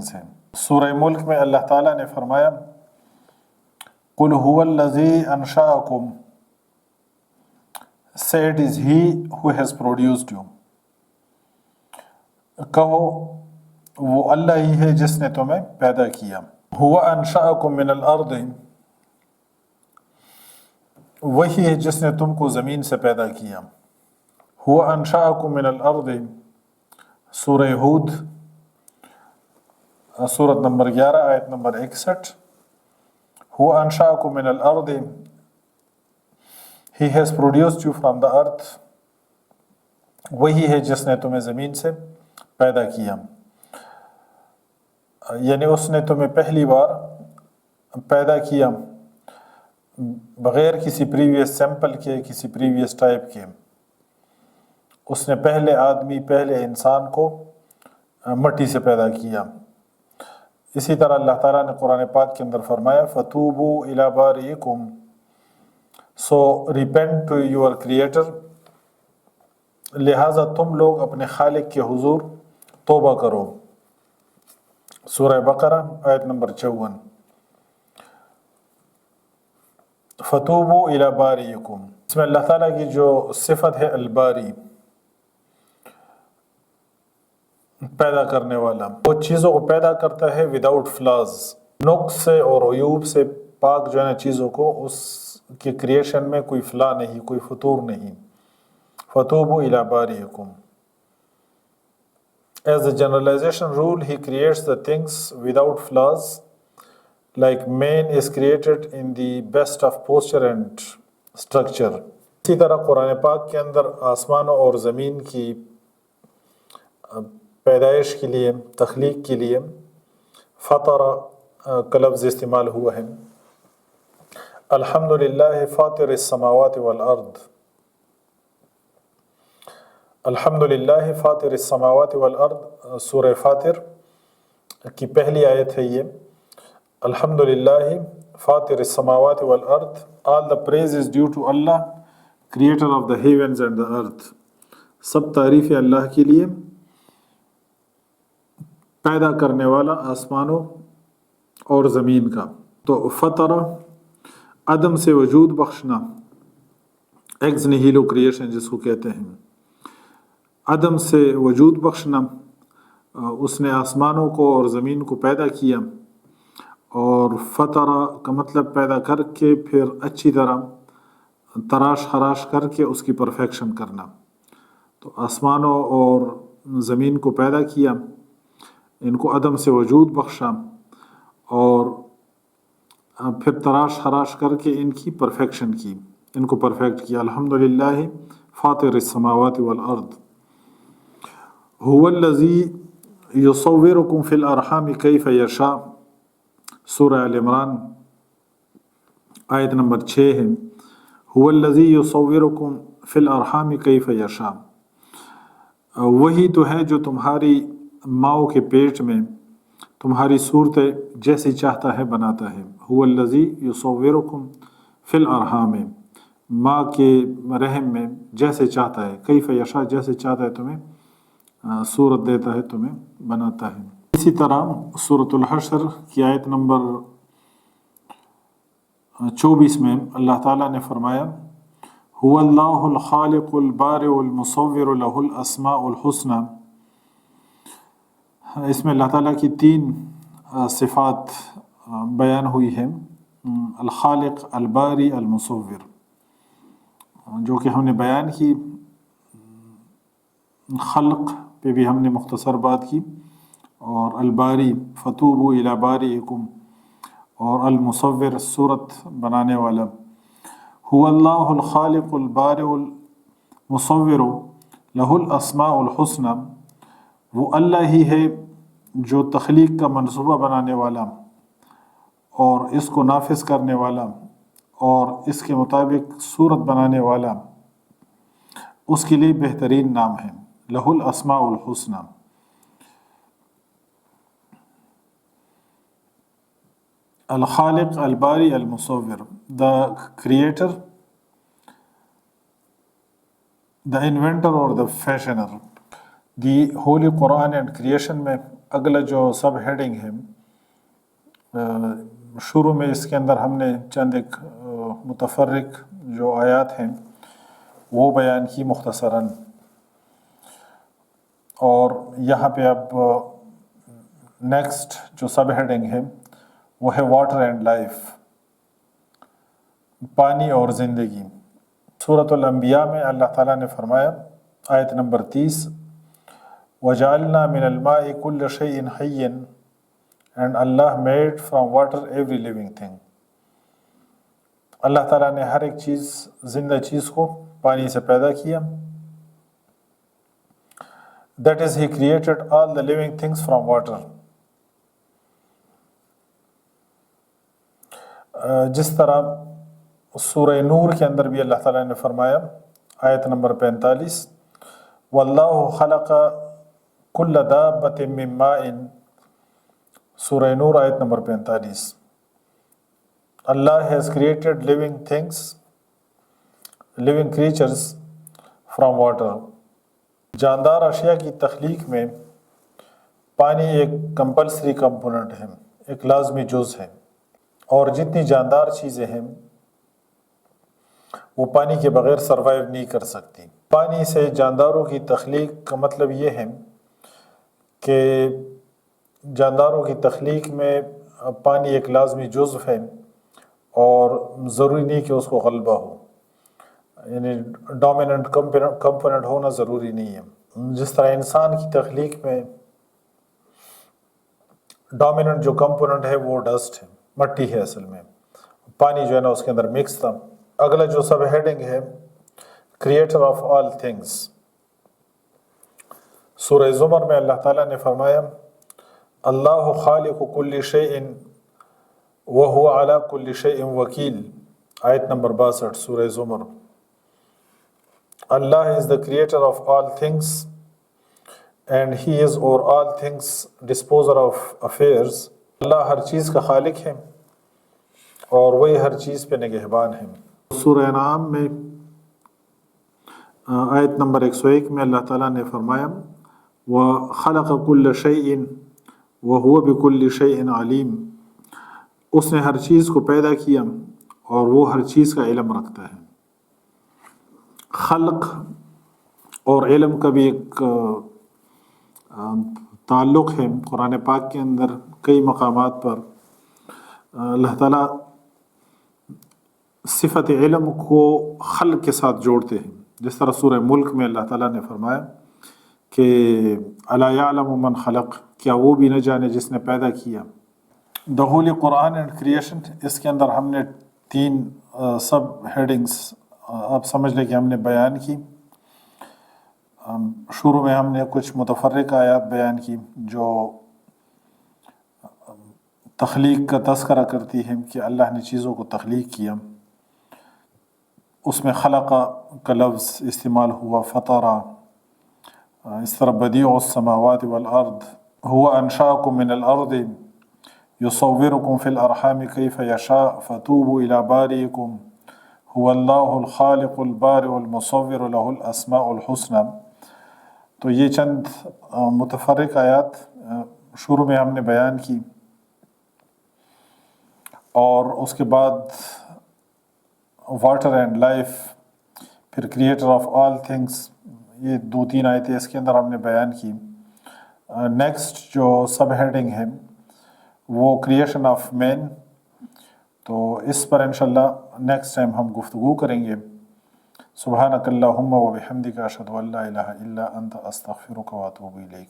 سے۔ سورہ ملک میں اللہ تعالیٰ نے فرمایا قُلْ هُوَ الَّذِي أَنشَأَكُمْ، say it is he who has produced you، کہو وہ اللہ ہی ہے جس نے تمہیں پیدا کیا۔ هُوَ أَنشَأَكُم مِّنَ الْأَرْضِ، وہی ہے جس نے تم کو زمین سے پیدا کیا۔ هُوَ أَنشَأَكُم مِّنَ الْأَرْضِ، سورہ ہود سورت نمبر 11 آیت نمبر 61۔ هُوَ أَنشَأَكُم مِّنَ الْأَرْضِ، He has produced you from the earth، وہی ہے جس نے تمہیں زمین سے پیدا کیا، یعنی اس نے تمہیں پہلی بار پیدا کیا بغیر کسی پریویس سیمپل کے، کسی پریویس ٹائپ کے۔ اس نے پہلے آدمی، پہلے انسان کو مٹی سے پیدا کیا۔ اسی طرح اللہ تعالیٰ نے قرآن پاک کے اندر فرمایا فَتُوبُوا إِلَىٰ بَارِئِكُمْ، So repent to your creator، لہٰذا تم لوگ اپنے خالق کے حضور توبہ کرو۔ سورہ بقرہ آیت نمبر 54۔ فَتُوبُوا إِلَىٰ بَارِئِكُمْ، اس میں اللہ تعالیٰ کی جو صفت ہے الباری، پیدا کرنے والا، وہ چیزوں کو پیدا کرتا ہے وداؤٹ فلاز، نقص سے اور عیوب سے پاک جو ہے نا چیزوں کو، اس کی کریشن میں کوئی فلا نہیں، کوئی فطور نہیں۔ فَتُوبُوا إِلَىٰ بَارِئِكُمْ، As a generalization rule, he creates the things without flaws, like man is created in the best of posture and structure۔ اسی طرح قرآن پاک کے اندر آسمانوں اور زمین کی پیدائش کے لیے، تخلیق کے لیے فطر کا لفظ استعمال ہوا ہے۔ الحمدللہ فاطر السماوات والارض، الحمدللہ فاطر السماوات والارض، سورہ فاطر کی پہلی آیت ہے یہ۔ الحمدللہ فاطر السماوات والارض، all the praise is due to Allah، creator of the heavens and the earth، سب تعریف ہے اللہ کے لیے، پیدا کرنے والا آسمانوں اور زمین کا۔ تو فطر عدم سے وجود بخشنا، ایکس نیہیلو کریشن جس کو کہتے ہیں، عدم سے وجود بخشنا، اس نے آسمانوں کو اور زمین کو پیدا کیا، اور فطر کا مطلب پیدا کر کے پھر اچھی طرح تراش خراش کر کے اس کی پرفیکشن کرنا۔ تو آسمانوں اور زمین کو پیدا کیا، ان کو عدم سے وجود بخشا، اور پھر تراش خراش کر کے ان کی پرفیکشن کی، ان کو پرفیکٹ کیا۔ الحمدللہ فاطر السماوات والارض، هو الذی یصورکم فی الارحام کیف یشاء، سورہ آل عمران آیت نمبر 6 ہے۔ هو الذی یصورکم فی الارحام کیف یشاء، وہی تو ہے جو تمہاری ماؤں کے پیٹ میں تمہاری صورتیں جیسی چاہتا ہے بناتا ہے۔ هو الذی یصورکم فی الارحام، ماں کے رحم میں جیسے چاہتا ہے، کیف یشاء جیسے چاہتا ہے تمہیں صورت دیتا ہے، تمہیں بناتا ہے۔ اسی طرح سورۃ الحشر کی آیت نمبر 24 میں اللہ تعالیٰ نے فرمایا هو اللہ الخالق البارئ المصور له الاسماء الحسنى، اس میں اللہ تعالیٰ کی 3 صفات بیان ہوئی ہیں، الخالق، الباری، المصور، جو کہ ہم نے بیان کی۔ خلق پہ بھی ہم نے مختصر بات کی، اور الباری فتوبوا الی بارئکم، اور المصور صورت بنانے والا۔ هو اللہ الخالق البارئ المصور لہ الاسماء الحسنى، وہ اللہ ہی ہے جو تخلیق کا منصوبہ بنانے والا اور اس کو نافذ کرنے والا اور اس کے مطابق صورت بنانے والا، اس کے لیے بہترین نام ہے، لہ الاسماء الحسنى۔ الخالق، الباری، المصور، the creator، the inventor اور the fashioner۔ The holy Quran and creation میں اگلا جو سب ہیڈنگ ہے، شروع میں اس کے اندر ہم نے چند ایک متفرق جو آیات ہیں وہ بیان کی مختصراً، اور یہاں پہ اب نیکسٹ جو سب ہیڈنگ ہے وہ ہے واٹر اینڈ لائف، پانی اور زندگی۔ سورۃ الانبیاء میں اللہ تعالیٰ نے فرمایا آیت نمبر 30، وَجَعَلْنَا مِنَ الْمَاءِ كُلَّ شَيْءٍ حَيٍّ and Allah made from water every living thing۔ اللہ تعالیٰ نے ہر ایک چیز، زندہ چیز کو پانی سے پیدا کیا۔ That is, He created all the living things from water۔ جس طرح سورہ نور کے اندر بھی اللہ تعالیٰ نے فرمایا آیت نمبر 45، وَاللَّهُ خَلَقَ كُلَّ دَابَّةٍ مِّن مَّاءٍ، سورہ نور آیت number 45۔ Allah has created living things, living creatures from water۔ جاندار اشیاء کی تخلیق میں پانی ایک کمپلسری کمپوننٹ ہے، ایک لازمی جز ہے، اور جتنی جاندار چیزیں ہیں وہ پانی کے بغیر سروائیو نہیں کر سکتی۔ پانی سے جانداروں کی تخلیق کا مطلب یہ ہے کہ جانداروں کی تخلیق میں پانی ایک لازمی جزو ہے، اور ضروری نہیں کہ اس کو غلبہ ہو، یعنی ڈومیننٹ کمپوننٹ ہونا ضروری نہیں ہے۔ جس طرح انسان کی تخلیق میں ڈومیننٹ جو کمپوننٹ ہے وہ ڈسٹ ہے، مٹی ہے، اصل میں پانی جو ہے نا اس کے اندر مکس تھا۔ اگلا جو سب ہیڈنگ ہے کریٹر آف آل تھنگس، سورہ زمر میں اللہ تعالیٰ نے فرمایا اللہ خالق کل شیء وہو علی کل شیء وکیل، آیت نمبر 62 سورہ زمر۔ اللہ is the creator of all things and He is over all things disposer of affairs۔ اللہ ہر چیز کا خالق ہے اور وہی ہر چیز پہ نگہبان ہے۔ سورہ انعام میں آیت نمبر 101 میں اللہ تعالیٰ نے فرمایا وَخَلَقَ كُلَّ شَيْءٍ وَهُوَ بِكُلِّ شَيْءٍ عَلِيمٌ، اس نے ہر چیز کو پیدا کیا اور وہ ہر چیز کا علم رکھتا ہے۔ خلق اور علم کا بھی ایک تعلق ہے۔ قرآن پاک کے اندر کئی مقامات پر اللہ تعالیٰ صفت علم کو خلق کے ساتھ جوڑتے ہیں، جس طرح سورہ ملک میں اللہ تعالیٰ نے فرمایا کہ الا یعلم من خلق، کیا وہ بھی نہ جانے جس نے پیدا کیا۔ دا ہولی قرآن اینڈ کریشن، اس کے اندر ہم نے 3 سب ہیڈنگس آپ سمجھ لیں کہ ہم نے بیان کی۔ شروع میں ہم نے کچھ متفرق آیات بیان کی جو تخلیق کا تذکرہ کرتی ہیں کہ اللہ نے چیزوں کو تخلیق کیا، اس میں خلق کا لفظ استعمال ہوا، فطرہ، اس طرح بدیع السماوات والارض، هو انشاکم من الارض یصورکم فی الارحام کیف یشاء فتوبوا الی بارئکم هو اللہ الخالق البارئ المصور له الاسماء الحسنى۔ تو یہ چند متفرق آیات شروع میں ہم نے بیان کی، اور اس کے بعد واٹر اینڈ لائف، پھر کریٹر آف آل تھنگس، یہ 2-3 آیتیں اس کے اندر ہم نے بیان کی۔ نیکسٹ جو سب ہیڈنگ ہے وہ کریشن آف مین، تو اس پر انشاءاللہ نیکسٹ ٹائم ہم گفتگو کریں گے۔ سبحانک اللہم و بحمدک اشہد ان لا الہ الا انت استغفرک و اتوب الیک۔